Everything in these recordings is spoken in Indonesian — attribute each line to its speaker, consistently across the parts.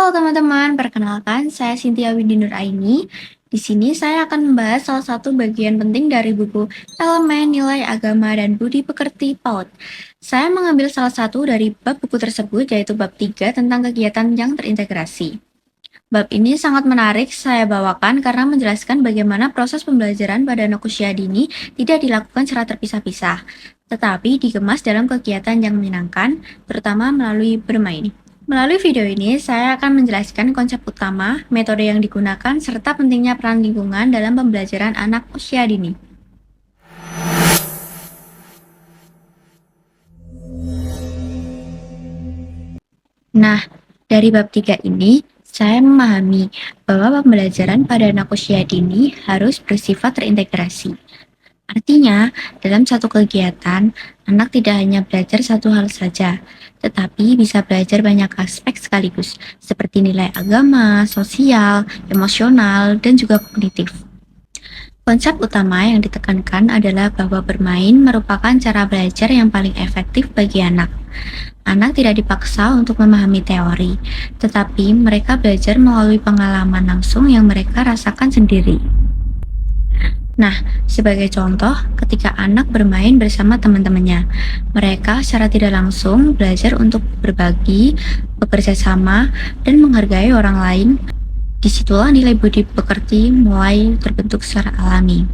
Speaker 1: Halo teman-teman, perkenalkan saya Cynthia Windy Nuraini. Di sini saya akan membahas salah satu bagian penting dari buku Elemen Nilai Agama dan Budi Pekerti PAUD. Saya mengambil salah satu dari bab buku tersebut, yaitu bab 3 tentang kegiatan yang terintegrasi. Bab ini sangat menarik saya bawakan karena menjelaskan bagaimana proses pembelajaran pada anak usia dini tidak dilakukan secara terpisah-pisah, tetapi dikemas dalam kegiatan yang menyenangkan, terutama melalui bermain. Melalui video ini, saya akan menjelaskan konsep utama, metode yang digunakan, serta pentingnya peran lingkungan dalam pembelajaran anak usia dini. Nah, dari bab 3 ini, saya memahami bahwa pembelajaran pada anak usia dini harus bersifat terintegrasi. Artinya, dalam satu kegiatan, anak tidak hanya belajar satu hal saja, tetapi bisa belajar banyak aspek sekaligus, seperti nilai agama, sosial, emosional, dan juga kognitif. Konsep utama yang ditekankan adalah bahwa bermain merupakan cara belajar yang paling efektif bagi anak. Anak tidak dipaksa untuk memahami teori, tetapi mereka belajar melalui pengalaman langsung yang mereka rasakan sendiri. Nah, sebagai contoh, ketika anak bermain bersama teman-temannya, mereka secara tidak langsung belajar untuk berbagi, bekerja sama, dan menghargai orang lain. Disitulah nilai budi pekerti mulai terbentuk secara alami.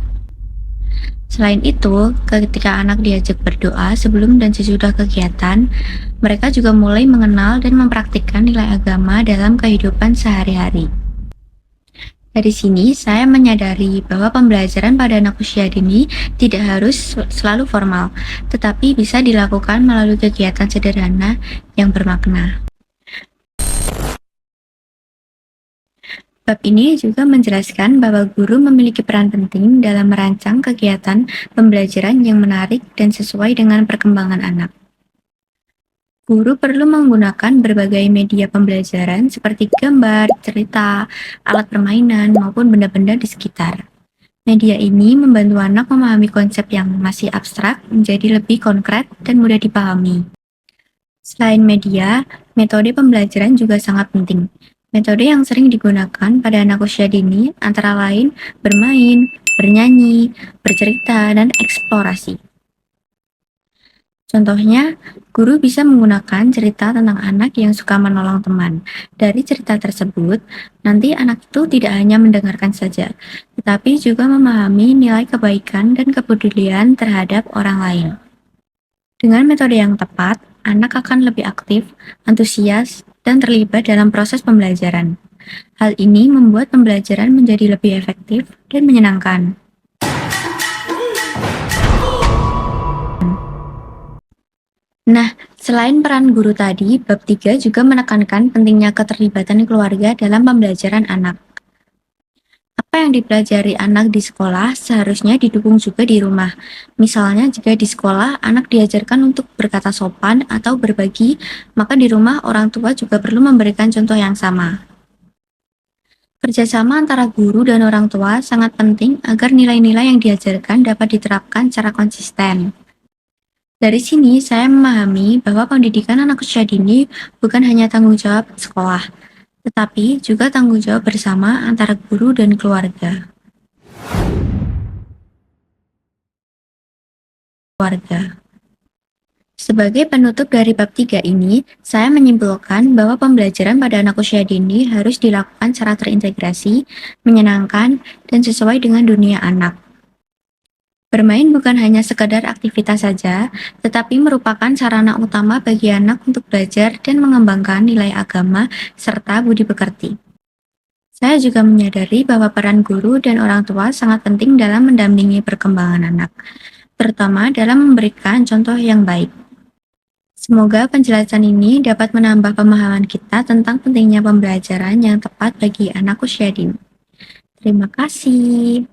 Speaker 1: Selain itu, ketika anak diajak berdoa sebelum dan sesudah kegiatan, mereka juga mulai mengenal dan mempraktikkan nilai agama dalam kehidupan sehari-hari. Dari sini, saya menyadari bahwa pembelajaran pada anak usia dini tidak harus selalu formal, tetapi bisa dilakukan melalui kegiatan sederhana yang bermakna. Bab ini juga menjelaskan bahwa guru memiliki peran penting dalam merancang kegiatan pembelajaran yang menarik dan sesuai dengan perkembangan anak. Guru perlu menggunakan berbagai media pembelajaran seperti gambar, cerita, alat permainan, maupun benda-benda di sekitar. Media ini membantu anak memahami konsep yang masih abstrak menjadi lebih konkret dan mudah dipahami. Selain media, metode pembelajaran juga sangat penting. Metode yang sering digunakan pada anak usia dini antara lain bermain, bernyanyi, bercerita, dan eksplorasi. Contohnya, guru bisa menggunakan cerita tentang anak yang suka menolong teman. Dari cerita tersebut, nanti anak itu tidak hanya mendengarkan saja, tetapi juga memahami nilai kebaikan dan kepedulian terhadap orang lain. Dengan metode yang tepat, anak akan lebih aktif, antusias, dan terlibat dalam proses pembelajaran. Hal ini membuat pembelajaran menjadi lebih efektif dan menyenangkan. Nah, selain peran guru tadi, bab 3 juga menekankan pentingnya keterlibatan keluarga dalam pembelajaran anak. Apa yang dipelajari anak di sekolah seharusnya didukung juga di rumah. Misalnya, jika di sekolah anak diajarkan untuk berkata sopan atau berbagi, maka di rumah orang tua juga perlu memberikan contoh yang sama. Kerjasama antara guru dan orang tua sangat penting agar nilai-nilai yang diajarkan dapat diterapkan secara konsisten. Dari sini, saya memahami bahwa pendidikan anak usia dini bukan hanya tanggung jawab sekolah, tetapi juga tanggung jawab bersama antara guru dan keluarga. Sebagai penutup dari bab 3 ini, saya menyimpulkan bahwa pembelajaran pada anak usia dini harus dilakukan secara terintegrasi, menyenangkan, dan sesuai dengan dunia anak. Bermain bukan hanya sekedar aktivitas saja, tetapi merupakan sarana utama bagi anak untuk belajar dan mengembangkan nilai agama serta budi pekerti. Saya juga menyadari bahwa peran guru dan orang tua sangat penting dalam mendampingi perkembangan anak, terutama dalam memberikan contoh yang baik. Semoga penjelasan ini dapat menambah pemahaman kita tentang pentingnya pembelajaran yang tepat bagi anak usia dini. Terima kasih.